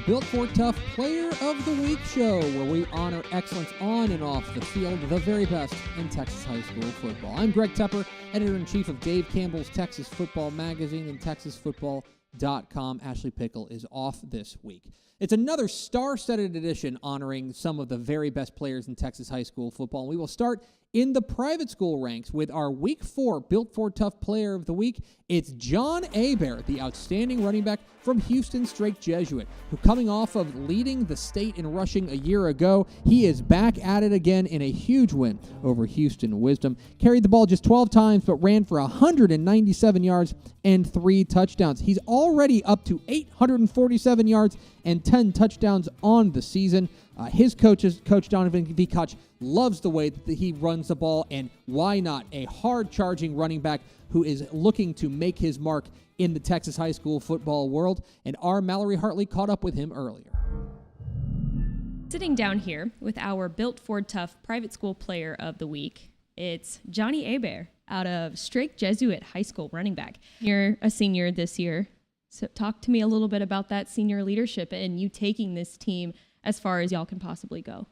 Built for Tough Player of the Week show, where we honor excellence on and off the field, the very best in Texas high school football. I'm Greg Tepper, editor-in-chief of Dave Campbell's Texas Football Magazine and TexasFootball.com. Ashley Pickle is off this week. It's another star-studded edition honoring some of the very best players in Texas high school football. And we will start in the private school ranks with our Week 4 Built for Tough Player of the Week. It's John Hebert, the outstanding running back from Houston Strake Jesuit, who coming off of leading the state in rushing a year ago, he is back at it again in a huge win over Houston Wisdom. Carried the ball just 12 times, but ran for 197 yards and 3 touchdowns. He's already up to 847 yards and 10 touchdowns on the season. His Coach Donovan Vikoch, loves the way that he runs the ball, and why not a hard-charging running back who is looking to make his mark in the Texas high school football world, and our Mallory Hartley caught up with him earlier. Sitting down here with our Built for Tough Private School Player of the Week, it's Johnny Hebert out of Strake Jesuit High School, running back. You're a senior this year, so talk to me a little bit about that senior leadership and you taking this team as far as y'all can possibly go.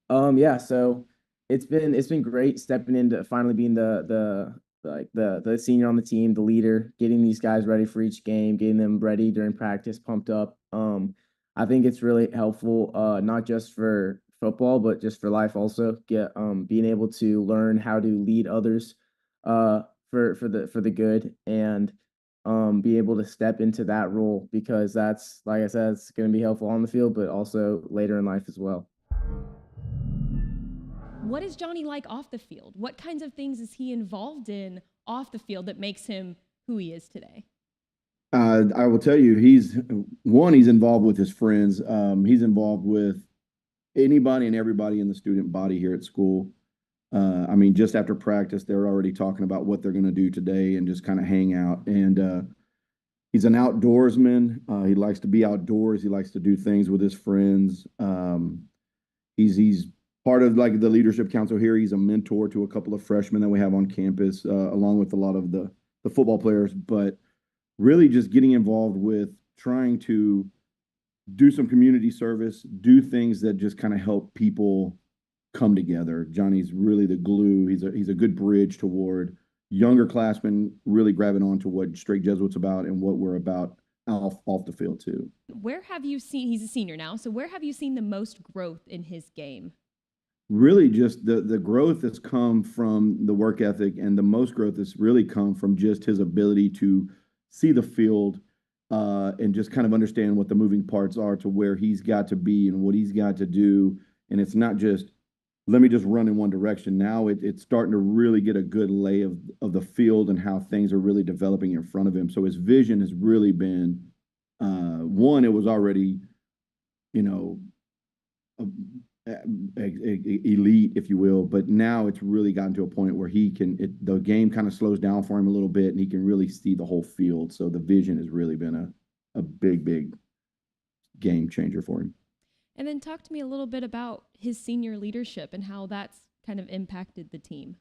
So it's been great stepping into finally being the senior on the team, the leader, getting these guys ready for each game, getting them ready during practice, pumped up. I think it's really helpful, not just for football, but just for life also. Being able to learn how to lead others for the good, and be able to step into that role, because that's, like I said, it's going to be helpful on the field, but also later in life as well. What is Johnny like off the field? What kinds of things is he involved in off the field that makes him who he is today? I will tell you, he's involved with his friends. He's involved with anybody and everybody in the student body here at school. Just after practice, they're already talking about what they're going to do today and just kind of hang out. And he's an outdoorsman. He likes to be outdoors. He likes to do things with his friends. He's part of like the leadership council here. He's a mentor to a couple of freshmen that we have on campus, along with a lot of the football players, but really just getting involved with trying to do some community service, do things that just kind of help people come together. Johnny's really the glue. He's a good bridge toward younger classmen really grabbing on to what Strake Jesuit's about and what we're about off the field too. Where have you seen, he's a senior now, so where have you seen the most growth in his game? Really just the growth has come from the work ethic, and the most growth has really come from just his ability to see the field and just kind of understand what the moving parts are to where he's got to be and what he's got to do. And it's not just, let me just run in one direction. Now it's starting to really get a good lay of the field and how things are really developing in front of him. So his vision has really been, it was already, elite, if you will, but now it's really gotten to a point where the game kind of slows down for him a little bit and he can really see the whole field. So the vision has really been a big game changer for him. And then talk to me a little bit about his senior leadership and how that's kind of impacted the team.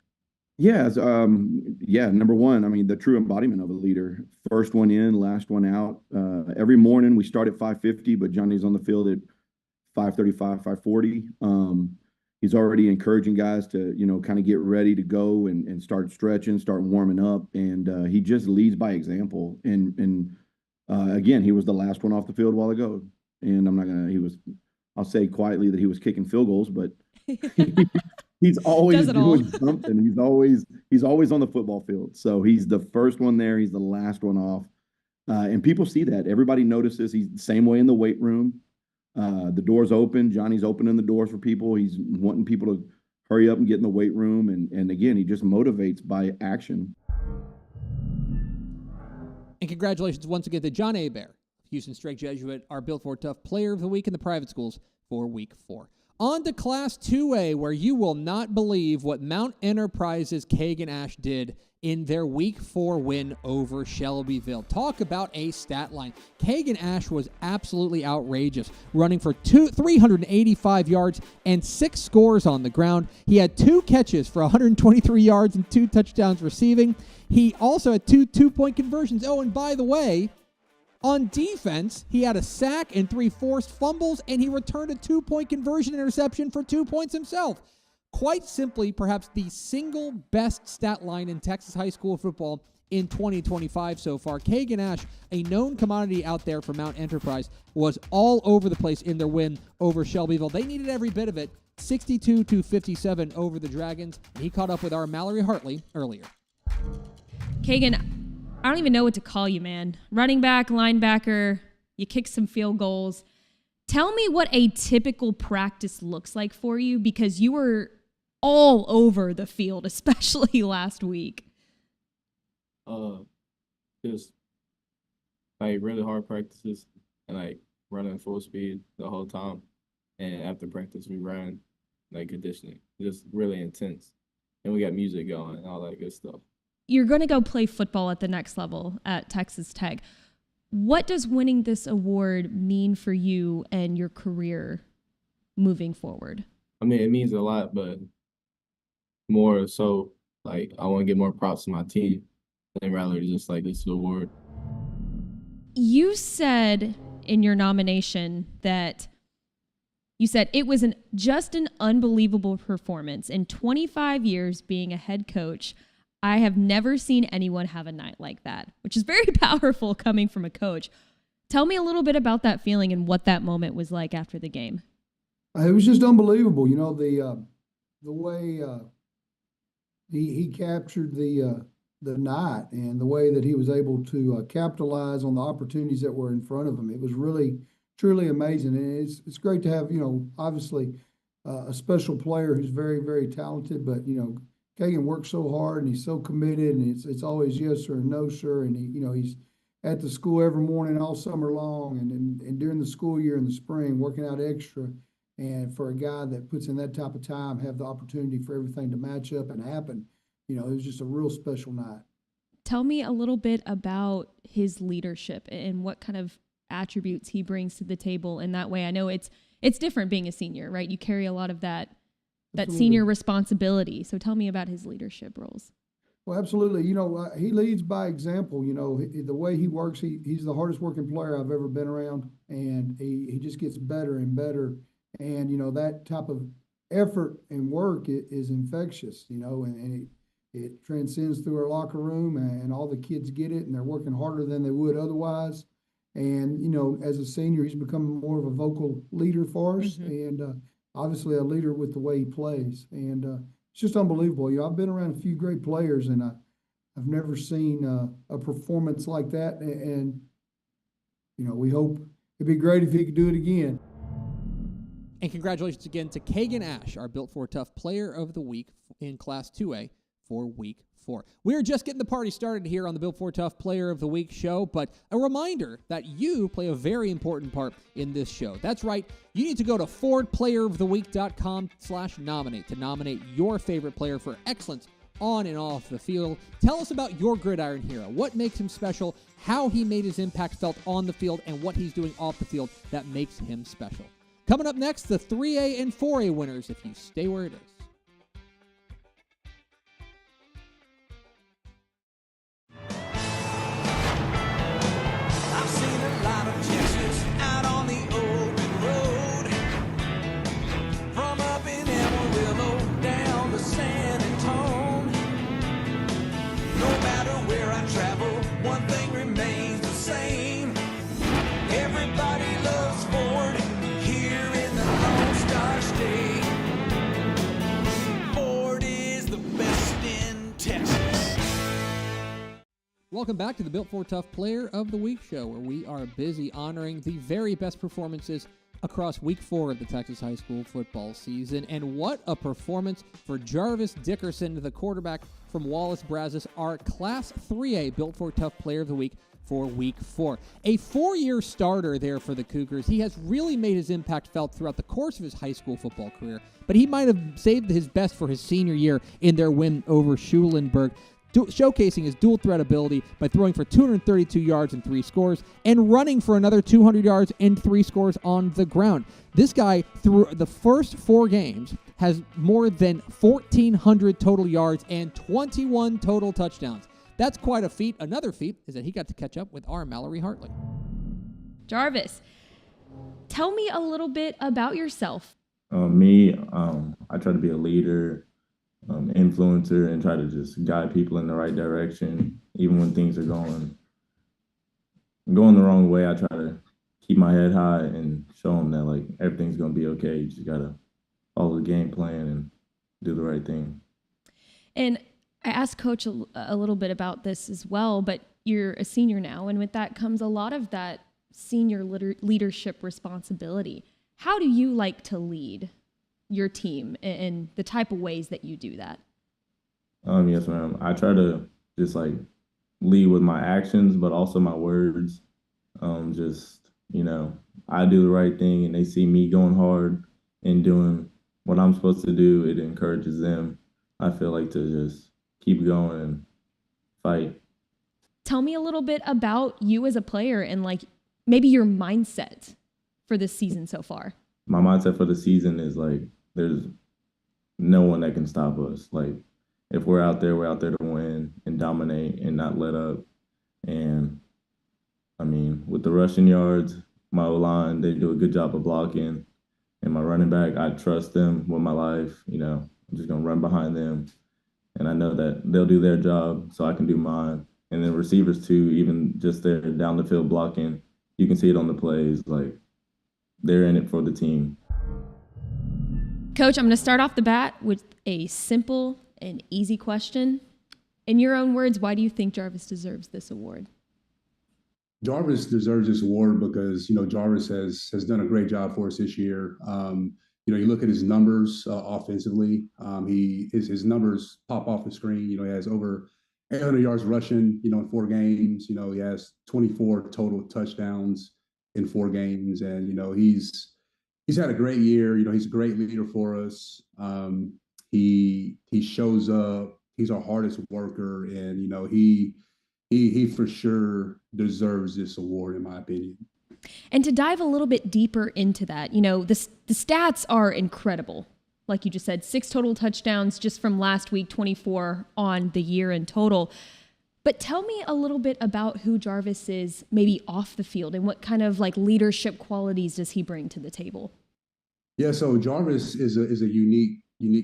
Yeah, number one, the true embodiment of a leader. First one in, last one out. Every morning we start at 5:50, but Johnny's on the field at 5:35, 5:40. He's already encouraging guys to, kind of get ready to go and start stretching, start warming up. And he just leads by example. And again, he was the last one off the field a while ago. And I'll say quietly that he was kicking field goals, but he's always doing something. He's always on the football field. So he's the first one there. He's the last one off. And people see that. Everybody notices. He's the same way in the weight room. The door's open. Johnny's opening the doors for people. He's wanting people to hurry up and get in the weight room. And again, he just motivates by action. And congratulations once again to John Hebert, Houston Strake Jesuit, our Built for Tough Player of the Week in the private schools for Week 4. On to Class 2A, where you will not believe what Mount Enterprise's Kagan Ash did in their Week 4 win over Shelbyville. Talk about a stat line. Kagan Ash was absolutely outrageous, running for 385 yards and 6 scores on the ground. He had 2 catches for 123 yards and 2 touchdowns receiving. He also had 2 two-point conversions. Oh, and by the way, On defense, he had a sack and 3 forced fumbles, and he returned a 2-point conversion interception for 2 points himself. Quite simply, perhaps the single best stat line in Texas high school football in 2025 so far. Kagan Ash, a known commodity out there for Mount Enterprise, was all over the place in their win over Shelbyville. They needed every bit of it, 62-57 over the Dragons, and he caught up with our Mallory Hartley earlier. Kagan, I don't even know what to call you, man. Running back, linebacker, you kick some field goals. Tell me what a typical practice looks like for you, because you were all over the field, especially last week. Just like really hard practices and like running full speed the whole time. And after practice, we ran like conditioning, just really intense. And we got music going and all that good stuff. You're going to go play football at the next level at Texas Tech. What does winning this award mean for you and your career moving forward? I mean, it means a lot, but more so, like, I want to give more props to my team than rather just like this award. You said in your nomination that you said it was just an unbelievable performance. In 25 years being a head coach, I have never seen anyone have a night like that, which is very powerful coming from a coach. Tell me a little bit about that feeling and what that moment was like after the game. It was just unbelievable. You know, the way he captured the night and the way that he was able to capitalize on the opportunities that were in front of him. It was really, truly amazing. And it's great to have, you know, obviously a special player who's very, very talented, but, you know, Kagan works so hard and he's so committed, and it's always yes sir and no sir. And he's at the school every morning all summer long, and during the school year in the spring, working out extra. And for a guy that puts in that type of time, have the opportunity for everything to match up and happen, you know, it was just a real special night. Tell me a little bit about his leadership and what kind of attributes he brings to the table. In that way, I know it's different being a senior, right? You carry a lot of that senior responsibility. So tell me about his leadership roles. Well, absolutely. You know, he leads by example. You know, the way he works, he's the hardest working player I've ever been around, and he just gets better and better. And, you know, that type of effort and work is infectious, you know, and it transcends through our locker room, and all the kids get it, and they're working harder than they would otherwise. And, you know, as a senior, he's become more of a vocal leader for us, and obviously a leader with the way he plays. And it's just unbelievable. You know, I've been around a few great players, and I've never seen a performance like that. And, you know, we hope it'd be great if he could do it again. And congratulations again to Kagan Ash, our Built for Tough Player of the Week in Class 2A for Week 4. We're just getting the party started here on the Built for Tough Player of the Week show, but a reminder that you play a very important part in this show. That's right. You need to go to FordPlayerOfTheWeek.com/nominate to nominate your favorite player for excellence on and off the field. Tell us about your gridiron hero, what makes him special, how he made his impact felt on the field, and what he's doing off the field that makes him special. Coming up next, the 3A and 4A winners, if you stay where it is. I've seen a lot of Texas out on the open road, from up in Amarillo down to San Antone. No matter where I travel, one thing remains the same. Everybody loves Ford here in the Lone Star State. Ford is the best in Texas. Welcome back to the Built for Tough Player of the Week show, where we are busy honoring the very best performances across Week 4 of the Texas high school football season. And what a performance for Jarvis Dickerson, the quarterback from Wallace Brazos, our Class 3A Built for Tough Player of the Week for Week 4. A 4-year starter there for the Cougars. He has really made his impact felt throughout the course of his high school football career, but he might have saved his best for his senior year in their win over Schulenburg, showcasing his dual threat ability by throwing for 232 yards and 3 scores and running for another 200 yards and 3 scores on the ground. This guy, through the first 4 games, has more than 1,400 total yards and 21 total touchdowns. That's quite a feat. Another feat is that he got to catch up with our Mallory Hartley. Jarvis, tell me a little bit about yourself. I try to be a leader, influencer, and try to just guide people in the right direction, even when things are going the wrong way. I try to keep my head high and show them that like everything's gonna be okay. You just gotta follow the game plan and do the right thing. And I asked Coach a little bit about this as well, but you're a senior now, and with that comes a lot of that senior leadership responsibility. How do you like to lead your team and the type of ways that you do that? Yes, ma'am. I try to just like lead with my actions, but also my words. I do the right thing and they see me going hard and doing what I'm supposed to do. It encourages them, I feel like, to just keep going and fight. Tell me a little bit about you as a player and like maybe your mindset for this season so far. My mindset for the season is like, there's no one that can stop us. Like, if we're out there to win and dominate and not let up. And with the rushing yards, my O-line, they do a good job of blocking. And my running back, I trust them with my life. I'm just going to run behind them. And I know that they'll do their job so I can do mine. And then receivers too, even just there down the field blocking, you can see it on the plays. Like, they're in it for the team. Coach, I'm going to start off the bat with a simple and easy question. In your own words, why do you think Jarvis deserves this award? Jarvis deserves this award because, Jarvis has done a great job for us this year. You look at his numbers offensively. His numbers pop off the screen. He has over 800 yards rushing, in 4 games. He has 24 total touchdowns in 4 games. And, he's had a great year. He's a great leader for us. He shows up. He's our hardest worker. And, he for sure deserves this award, in my opinion. And to dive a little bit deeper into that, the stats are incredible. Like you just said, 6 total touchdowns just from last week, 24 on the year in total. But tell me a little bit about who Jarvis is, maybe off the field, and what kind of like leadership qualities does he bring to the table? Yeah, so Jarvis is a unique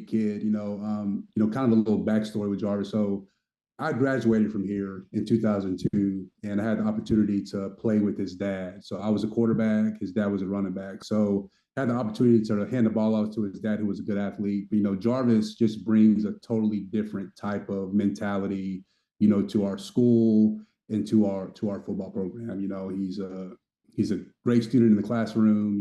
kid. Kind of a little backstory with Jarvis. So I graduated from here in 2002, and I had the opportunity to play with his dad. So I was a quarterback. His dad was a running back. So I had the opportunity to hand the ball off to his dad, who was a good athlete. Jarvis just brings a totally different type of mentality, to our school and to our football program. He's a great student in the classroom.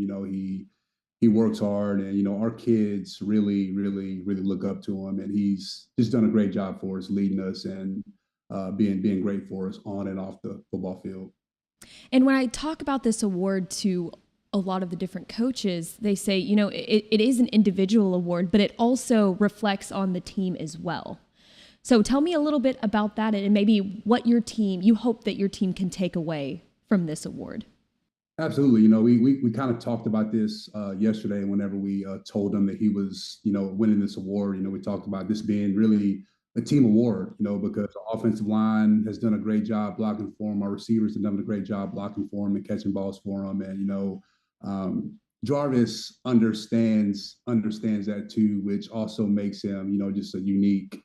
He works hard, and our kids really, really, really look up to him, and he's just done a great job for us, leading us and being great for us on and off the football field. And when I talk about this award to a lot of the different coaches, they say, it is an individual award, but it also reflects on the team as well. So tell me a little bit about that and maybe what you hope that your team can take away from this award. Absolutely. We kind of talked about this yesterday whenever we told him that he was, winning this award. We talked about this being really a team award, because the offensive line has done a great job blocking for him. Our receivers have done a great job blocking for him and catching balls for him. And, Jarvis understands that too, which also makes him, just a unique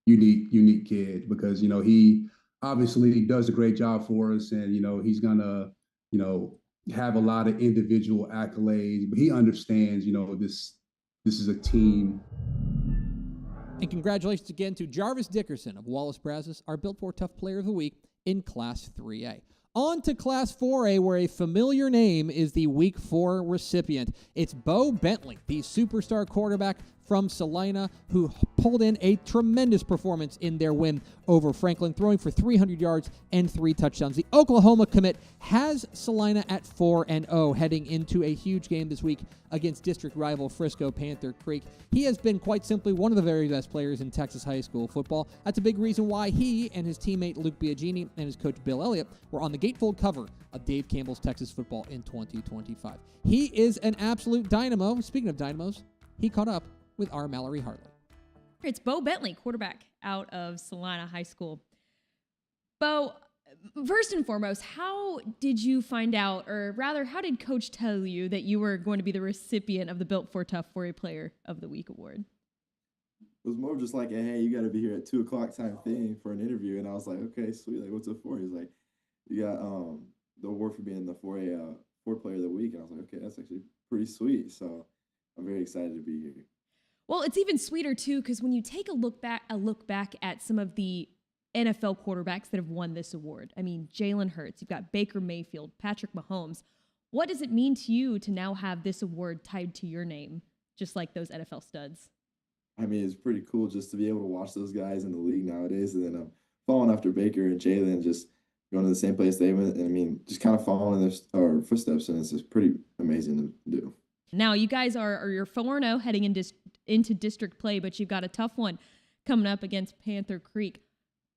kid because, he obviously does a great job for us and, he's going to, have a lot of individual accolades, but he understands, this is a team. And congratulations again to Jarvis Dickerson of Wallace Brazos, our Built for Tough Player of the Week in Class 3A. On to Class 4A, where a familiar name is the Week 4 recipient. It's Bo Bentley, the superstar quarterback from Salina, who pulled in a tremendous performance in their win over Franklin, throwing for 300 yards and 3 touchdowns. The Oklahoma commit has Salina at 4-0, heading into a huge game this week against district rival Frisco Panther Creek. He has been quite simply one of the very best players in Texas high school football. That's a big reason why he and his teammate Luke Biagini and his coach Bill Elliott were on the gatefold cover of Dave Campbell's Texas Football in 2025. He is an absolute dynamo. Speaking of dynamos, he caught up with our Mallory Hartley. It's Bo Bentley, quarterback out of Salina High School. Bo, First and foremost, how did you find out, or rather, how did Coach tell you that you were going to be the recipient of the Built for Tough 4A Player of the Week award? It was more of just like, hey, you got to be here at 2:00 time thing for an interview. And I was like, okay, sweet. Like, what's it for? He's like, you got the award for being the 4A Player of the Week. And I was like, okay, that's actually pretty sweet. So I'm very excited to be here. Well, it's even sweeter too, because when you take a look back at some of the NFL quarterbacks that have won this award. I mean, Jalen Hurts, you've got Baker Mayfield, Patrick Mahomes. What does it mean to you to now have this award tied to your name, just like those NFL studs? I mean, it's pretty cool just to be able to watch those guys in the league nowadays. And then following after Baker and Jalen, just going to the same place they went. And I mean, just kind of following their footsteps. And it's just pretty amazing to do. Now, you guys are you're 4-0 heading into district play, but you've got a tough one coming up against Panther Creek.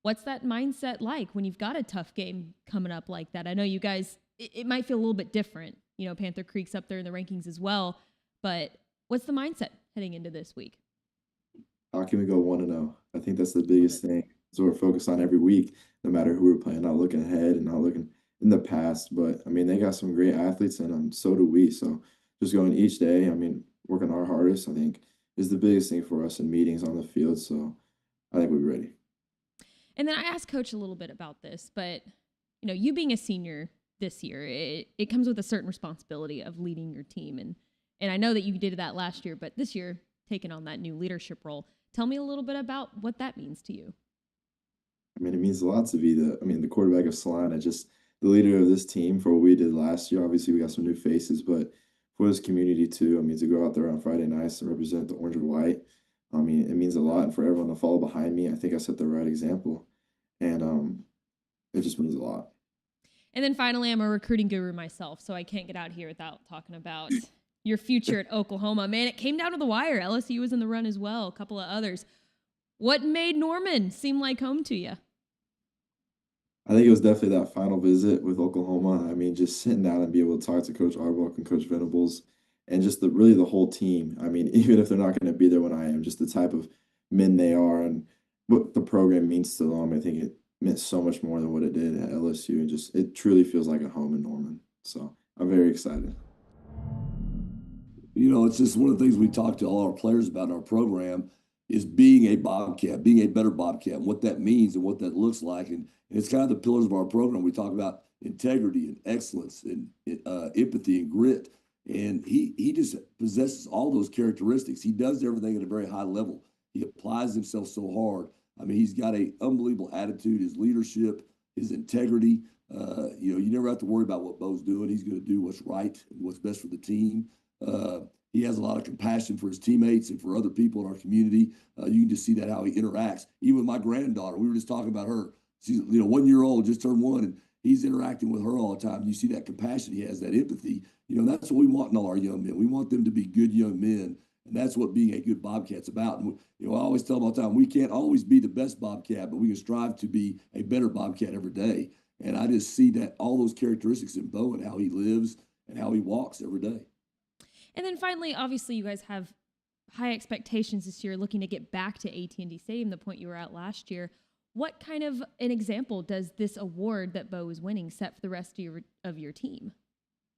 What's that mindset like when you've got a tough game coming up like that? I know you guys, it might feel a little bit different. You know, Panther Creek's up there in the rankings as well, but what's the mindset heading into this week? How can we go 1-0? I think that's the biggest thing. So we're focused on every week, no matter who we're playing, not looking ahead and not looking in the past. But I mean, they got some great athletes, and so do we. So just going each day, I mean, working our hardest, I think, is the biggest thing for us in meetings on the field. So I think we'll be ready. And then I asked Coach a little bit about this, but, you know, you being a senior this year, it comes with a certain responsibility of leading your team. And I know that you did that last year, but this year, taking on that new leadership role. Tell me a little bit about what that means to you. I mean, it means a lot to be the quarterback of Salina, just the leader of this team for what we did last year. Obviously, we got some new faces, but for this community too, I mean, to go out there on Friday nights and represent the orange and white, I mean, it means a lot. And for everyone to follow behind me, I think I set the right example. And it just means a lot. And then finally, I'm a recruiting guru myself, so I can't get out here without talking about your future at Oklahoma. Man, it came down to the wire. LSU was in the run as well, a couple of others. What made Norman seem like home to you? I think it was definitely that final visit with Oklahoma. I mean, just sitting down and be able to talk to Coach Arbuck and Coach Venables and just really the whole team. I mean, even if they're not going to be there when I am, just the type of men they are and what the program means to them. I think it meant so much more than what it did at LSU. And just, it truly feels like a home in Norman. So I'm very excited. You know, it's just one of the things we talk to all our players about in our program is being a Bobcat, being a better Bobcat, and what that means and what that looks like. And it's kind of the pillars of our program. We talk about integrity and excellence and empathy and grit. And he just possesses all those characteristics. He does everything at a very high level. He applies himself so hard. I mean, he's got an unbelievable attitude, his leadership, his integrity. You know, you never have to worry about what Bo's doing. He's going to do what's right and what's best for the team. He has a lot of compassion for his teammates and for other people in our community. You can just see that how he interacts. Even with my granddaughter, we were just talking about her. She's 1 year old, just turned 1, and he's interacting with her all the time. You see that compassion he has, that empathy. You know, that's what we want in all our young men. We want them to be good young men, and that's what being a good Bobcat's about. And you know, I always tell them all the time, we can't always be the best Bobcat, but we can strive to be a better Bobcat every day. And I just see that all those characteristics in Bo and how he lives and how he walks every day. And then finally, obviously, you guys have high expectations this year, looking to get back to AT&T Stadium, the point you were at last year. What kind of an example does this award that Bo is winning set for the rest of your team?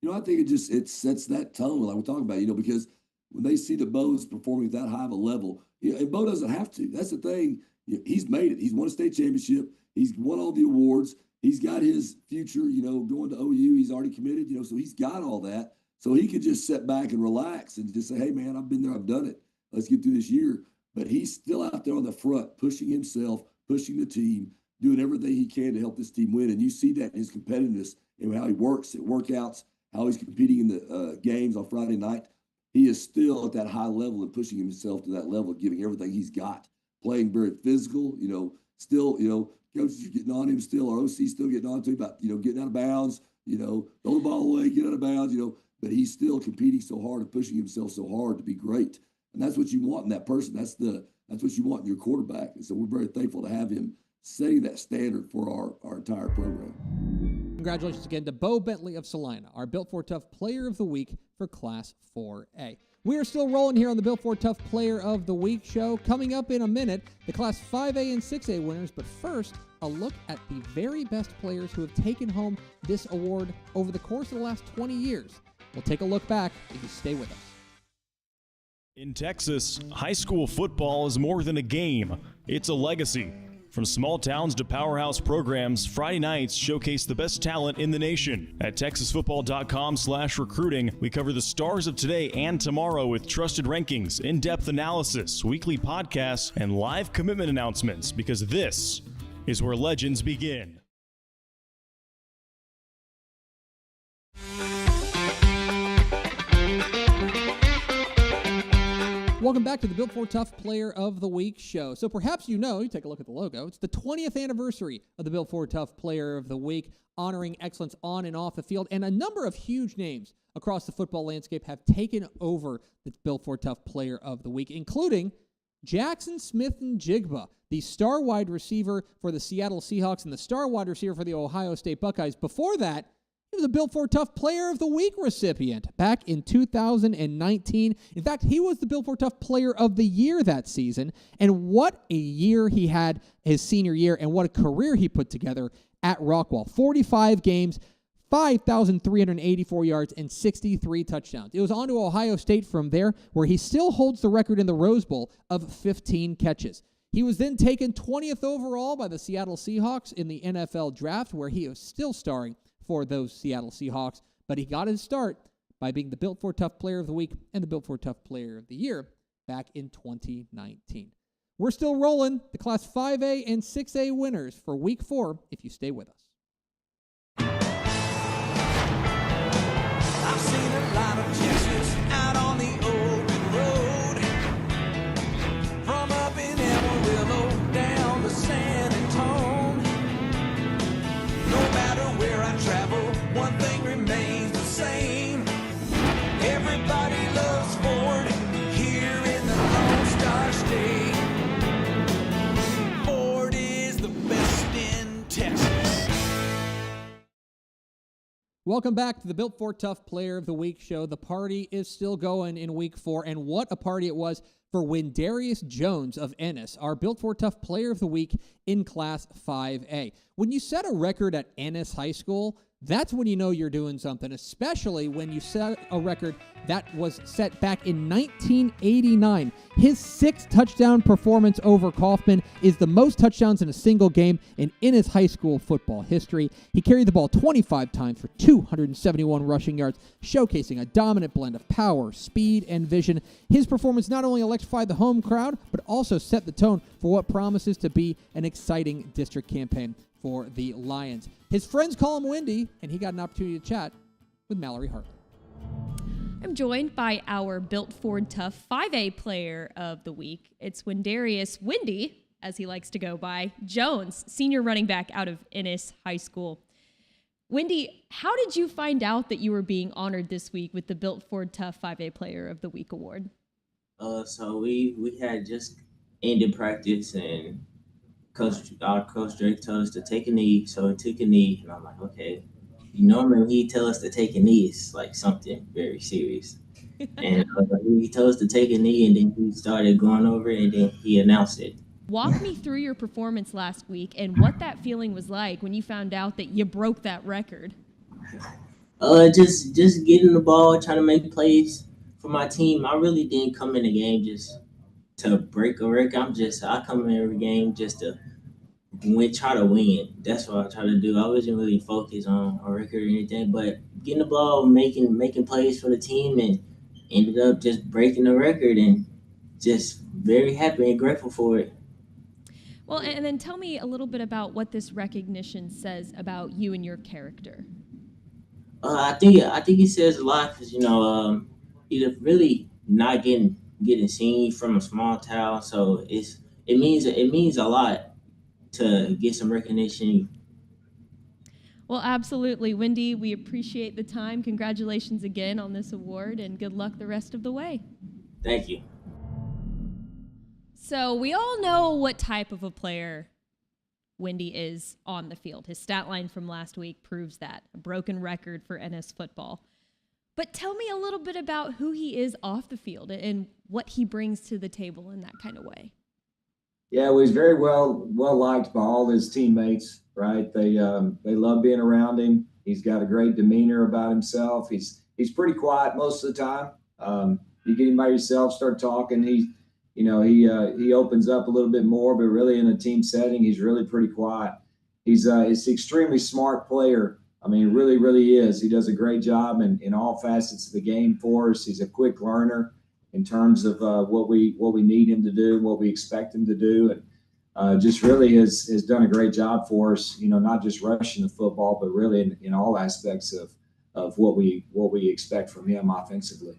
You know, I think it sets that tone, like we're talking about, you know, because when they see that Bo's performing at that high of a level, you know, and Bo doesn't have to. That's the thing. You know, he's made it. He's won a state championship. He's won all the awards. He's got his future, you know, going to OU. He's already committed, you know, so he's got all that. So he could just sit back and relax and just say, hey, man, I've been there. I've done it. Let's get through this year. But he's still out there on the front, pushing himself, pushing the team, doing everything he can to help this team win. And you see that in his competitiveness and how he works at workouts, how he's competing in the games on Friday night. He is still at that high level and pushing himself to that level, giving everything he's got, playing very physical, you know, still, you know, coaches are getting on him still, our OC still getting on to him about, you know, getting out of bounds, you know, throw the ball away, get out of bounds, you know, but he's still competing so hard and pushing himself so hard to be great. And that's what you want in that person. That's what you want in your quarterback. And so we're very thankful to have him setting that standard for our entire program. Congratulations again to Bo Bentley of Salina, our Built for Tough Player of the Week for Class 4A. We are still rolling here on the Built Ford Tough Player of the Week show. Coming up in a minute, the Class 5A and 6A winners. But first, a look at the very best players who have taken home this award over the course of the last 20 years. We'll take a look back if you stay with us. In Texas, high school football is more than a game. It's a legacy. From small towns to powerhouse programs, Friday nights showcase the best talent in the nation. At texasfootball.com/recruiting, we cover the stars of today and tomorrow with trusted rankings, in-depth analysis, weekly podcasts, and live commitment announcements, because this is where legends begin. Welcome back to the Built Ford Tough Player of the Week show. So perhaps you take a look at the logo, it's the 20th anniversary of the Built Ford Tough Player of the Week, honoring excellence on and off the field. And a number of huge names across the football landscape have taken over the Built Ford Tough Player of the Week, including Jackson Smith-Njigba, the star wide receiver for the Seattle Seahawks and the star wide receiver for the Ohio State Buckeyes. Before that, he was a Built Ford Tough Player of the Week recipient back in 2019. In fact, he was the Built Ford Tough Player of the Year that season. And what a year he had his senior year, and what a career he put together at Rockwall. 45 games, 5,384 yards, and 63 touchdowns. It was on to Ohio State from there, where he still holds the record in the Rose Bowl of 15 catches. He was then taken 20th overall by the Seattle Seahawks in the NFL draft, where he is still starring for those Seattle Seahawks, but he got his start by being the Built Ford Tough Player of the Week and the Built Ford Tough Player of the Year back in 2019. We're still rolling the Class 5A and 6A winners for Week 4 if you stay with us. I've seen a lot of Texas out on the open road, from up in Amarillo down to San Antonio. No matter where I travel, one thing remains the same. Everybody loves Ford here in the Lone Star State. Ford is the best in Texas. Welcome back to the Built Ford Tough Player of the Week show. The party is still going in Week 4, and what a party it was for Windarius Jones of Ennis, our Built Ford Tough Player of the Week in Class 5A. When you set a record at Ennis High School, that's when you know you're doing something, especially when you set a record that was set back in 1989. His 6th touchdown performance over Kaufman is the most touchdowns in a single game in Ennis High School football history. He carried the ball 25 times for 271 rushing yards, showcasing a dominant blend of power, speed, and vision. His performance not only electrified the home crowd, but also set the tone for what promises to be an exciting district campaign for the Lions. His friends call him Windy, and he got an opportunity to chat with Mallory Hartley. I'm joined by our Built Ford Tough 5A Player of the Week. It's Windarius Windy, as he likes to go by, Jones, senior running back out of Ennis High School. Windy, how did you find out that you were being honored this week with the Built Ford Tough 5A Player of the Week award? So we had just ended practice, and our coach Drake told us to take a knee. So I took a knee, and I'm like, okay. Normally he tell us to take a knee, it's like something very serious. And he told us to take a knee, and then he started going over it, and then he announced it. Walk me through your performance last week and what that feeling was like when you found out that you broke that record. Just getting the ball, trying to make plays for my team. I really didn't come in the game just to break a record. I come in every game just to try to win. That's what I try to do. I wasn't really focused on a record or anything, but getting the ball, making plays for the team, and ended up just breaking the record, and just very happy and grateful for it. Well, and then tell me a little bit about what this recognition says about you and your character. I think it says a lot because you're really not getting seen from a small town, so it means a lot to get some recognition. Well, absolutely, Windy. We appreciate the time. Congratulations again on this award, and good luck the rest of the way. Thank you. So we all know what type of a player Windy is on the field. His stat line from last week proves that. A broken record for Ennis football. But tell me a little bit about who he is off the field and what he brings to the table in that kind of way. Yeah, well, he's very well liked by all his teammates, right? They love being around him. He's got a great demeanor about himself. He's pretty quiet most of the time. You get him by yourself, start talking. He opens up a little bit more, but really in a team setting, he's really pretty quiet. He's an extremely smart player. I mean, really, really is. He does a great job in all facets of the game for us. He's a quick learner in terms of what we need him to do, what we expect him to do, and just really has done a great job for us. Not just rushing the football, but really in all aspects of what we expect from him offensively.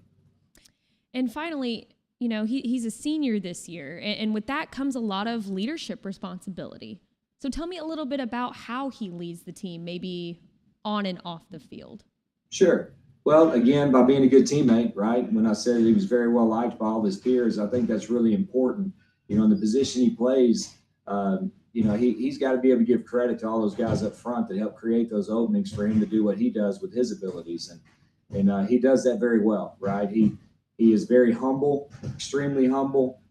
And finally, he's a senior this year, and with that comes a lot of leadership responsibility. So tell me a little bit about how he leads the team, maybe on and off the field. Sure. Well, again, by being a good teammate, right? When I said he was very well liked by all his peers, I think that's really important. In the position he plays, he's got to be able to give credit to all those guys up front that help create those openings for him to do what he does with his abilities. And he does that very well, right? He is very humble, extremely humble.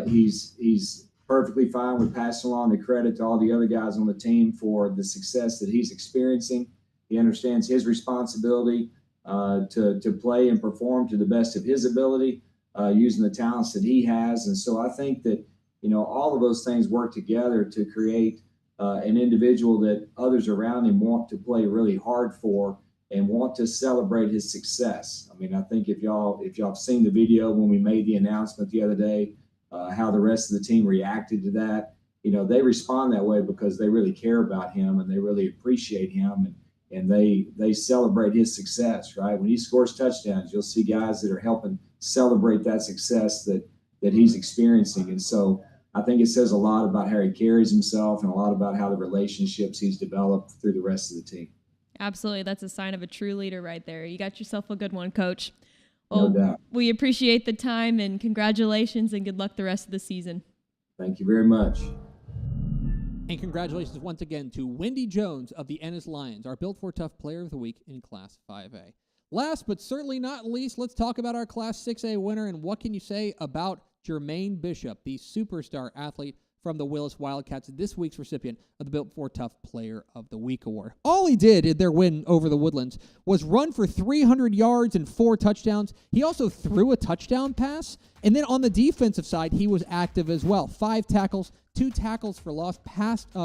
He's perfectly fine with passing along the credit to all the other guys on the team for the success that he's experiencing. He understands his responsibility to play and perform to the best of his ability, using the talents that he has. And so I think that, all of those things work together to create an individual that others around him want to play really hard for and want to celebrate his success. I mean, I think if y'all have seen the video when we made the announcement the other day, how the rest of the team reacted to that, they respond that way because they really care about him and they really appreciate him. And they celebrate his success, right? When he scores touchdowns, you'll see guys that are helping celebrate that success that he's experiencing. And so I think it says a lot about how he carries himself and a lot about how the relationships he's developed through the rest of the team. Absolutely. That's a sign of a true leader right there. You got yourself a good one, Coach. Well, no doubt. We appreciate the time and congratulations and good luck the rest of the season. Thank you very much. And congratulations once again to Wendy Jones of the Ennis Lions, our Built for Tough Player of the Week in Class 5A. Last but certainly not least, let's talk about our Class 6A winner, and what can you say about Jermaine Bishop, the superstar athlete from the Willis Wildcats, this week's recipient of the Built for Tough Player of the Week award. All he did in their win over the Woodlands was run for 300 yards and 4 touchdowns. He also threw a touchdown pass, and then on the defensive side, he was active as well. 5 tackles, 2 tackles for loss,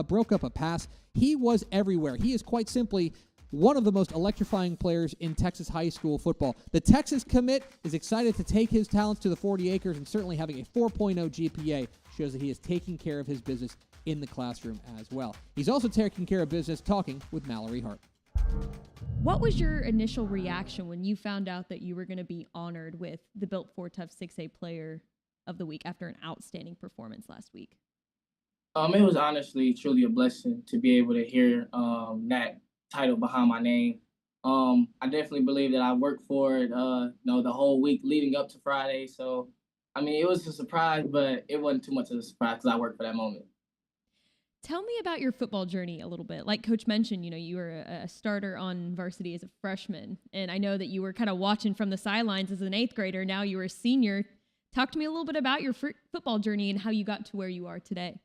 broke up a pass. He was everywhere. He is quite simply one of the most electrifying players in Texas high school football. The Texas commit is excited to take his talents to the 40 acres, and certainly having a 4.0 GPA shows that he is taking care of his business in the classroom as well. He's also taking care of business talking with Mallory Hart. What was your initial reaction when you found out that you were going to be honored with the Built for Tough 6A Player of the Week after an outstanding performance last week? It was honestly truly a blessing to be able to hear that title behind my name. I definitely believe that I worked for it, the whole week leading up to Friday. So, I mean, it was a surprise, but it wasn't too much of a surprise because I worked for that moment. Tell me about your football journey a little bit. Like Coach mentioned, you were a starter on varsity as a freshman, and I know that you were kind of watching from the sidelines as an 8th grader. Now you were a senior. Talk to me a little bit about your football journey and how you got to where you are today.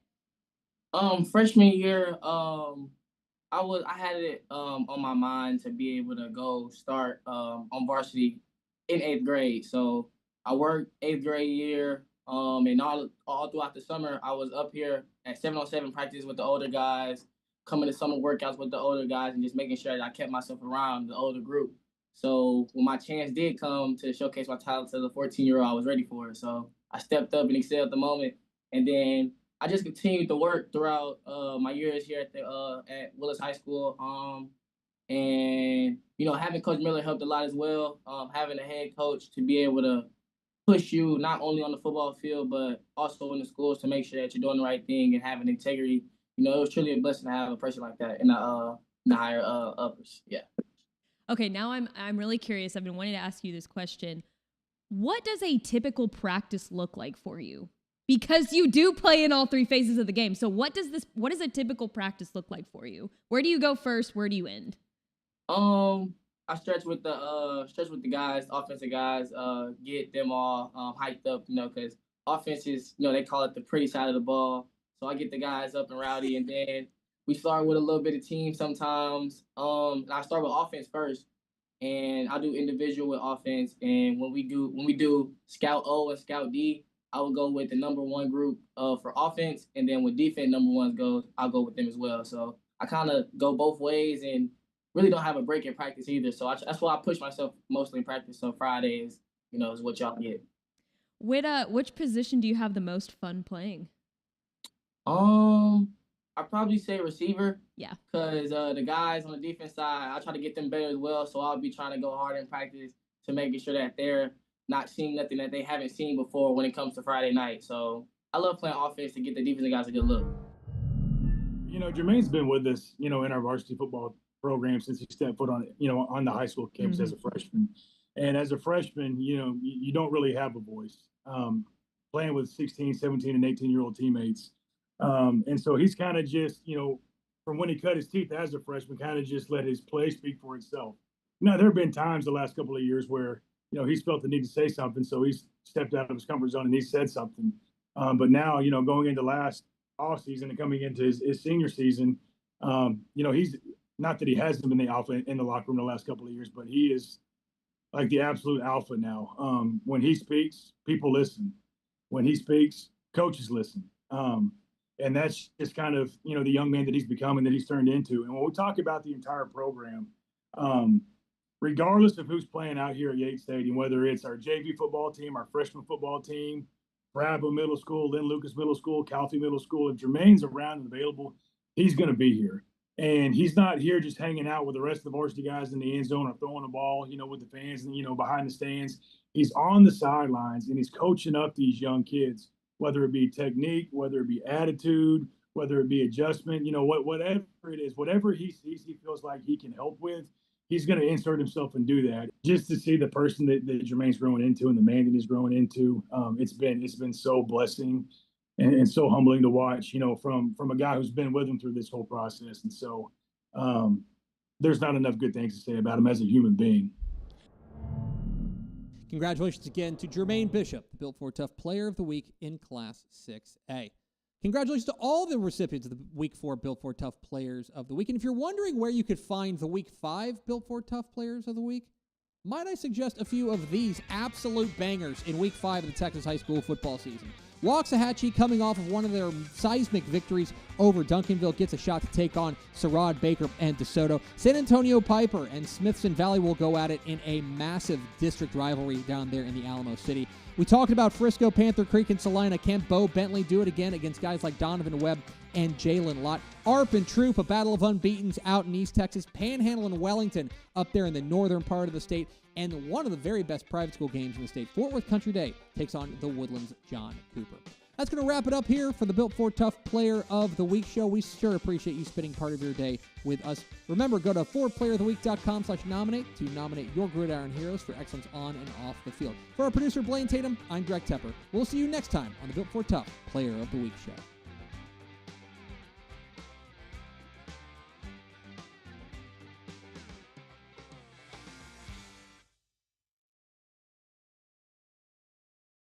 Freshman year, I had it on my mind to be able to go start on varsity in 8th grade. So I worked 8th grade year, and all throughout the summer, I was up here at 7-on-7 practice with the older guys, coming to summer workouts with the older guys, and just making sure that I kept myself around the older group. So when my chance did come to showcase my talents as a 14-year-old, I was ready for it. So I stepped up and excelled the moment, and then I just continued to work throughout my years here at Willis High School. And having Coach Miller helped a lot as well. Having a head coach to be able to push you not only on the football field, but also in the schools to make sure that you're doing the right thing and having integrity. It was truly a blessing to have a person like that in the higher uppers. Yeah. Okay, now I'm really curious. I've been wanting to ask you this question. What does a typical practice look like for you? Because you do play in all 3 phases of the game. So what does a typical practice look like for you? Where do you go first? Where do you end? I I stretch with the guys, offensive guys, get them all hyped up, because offense is, they call it the pretty side of the ball. So I get the guys up and rowdy, and then we start with a little bit of team sometimes. And I start with offense first, and I do individual with offense. And when we do scout O and scout D, I will go with the number one group for offense, and then when defense number one goes, I'll go with them as well. So I kind of go both ways, and really don't have a break in practice either. So that's why I push myself mostly in practice. So Friday is what y'all get. Which position do you have the most fun playing? I'd probably say receiver. Yeah. Because the guys on the defense side, I try to get them better as well. So I'll be trying to go hard in practice to making sure that they're not seeing nothing that they haven't seen before when it comes to Friday night. So I love playing offense to get the defensive guys a good look. Jermaine's been with us, in our varsity football program since he stepped foot on, on the high school campus as a freshman. And as a freshman, you don't really have a voice. Playing with 16, 17, and 18-year-old teammates. And so he's kind of just, from when he cut his teeth as a freshman, kind of just let his play speak for itself. Now, there have been times the last couple of years where, he's felt the need to say something, so he's stepped out of his comfort zone and he said something. But now, going into last offseason and coming into his senior season, he's not that he hasn't been the alpha in the locker room the last couple of years, but he is like the absolute alpha now. When he speaks, people listen. When he speaks, coaches listen. And that's just kind of, the young man that he's become and that he's turned into. And when we talk about the entire program, regardless of who's playing out here at Yates Stadium, whether it's our JV football team, our freshman football team, Bradwell Middle School, Lynn Lucas Middle School, Calfee Middle School, if Jermaine's around and available, he's going to be here. And he's not here just hanging out with the rest of the varsity guys in the end zone or throwing the ball, with the fans and, behind the stands. He's on the sidelines and he's coaching up these young kids, whether it be technique, whether it be attitude, whether it be adjustment, whatever it is, whatever he sees, he feels like he can help with, he's going to insert himself and do that. Just to see the person that Jermaine's growing into and the man that he's growing into, it's been so blessing and so humbling to watch, from a guy who's been with him through this whole process. And so there's not enough good things to say about him as a human being. Congratulations again to Jermaine Bishop, the Built for Tough Player of the Week in Class 6A. Congratulations to all the recipients of the Week 4 Built for Tough Players of the Week. And if you're wondering where you could find the Week 5 Built for Tough Players of the Week, might I suggest a few of these absolute bangers in Week 5 of the Texas high school football season. Waxahachie, coming off of one of their seismic victories over Duncanville, gets a shot to take on Sarad, Baker, and DeSoto. San Antonio Piper and Smithson Valley will go at it in a massive district rivalry down there in the Alamo City. We talked about Frisco, Panther Creek, and Salina. Can Bo Bentley do it again against guys like Donovan Webb and Jalen Lott? ARP and Troop, a battle of unbeatens out in East Texas. Panhandle and Wellington up there in the northern part of the state. And one of the very best private school games in the state, Fort Worth Country Day, takes on the Woodlands John Cooper. That's going to wrap it up here for the Built for Tough Player of the Week show. We sure appreciate you spending part of your day with us. Remember, go to forplayeroftheweek.com/nominate to nominate your gridiron heroes for excellence on and off the field. For our producer, Blaine Tatum, I'm Greg Tepper. We'll see you next time on the Built for Tough Player of the Week show.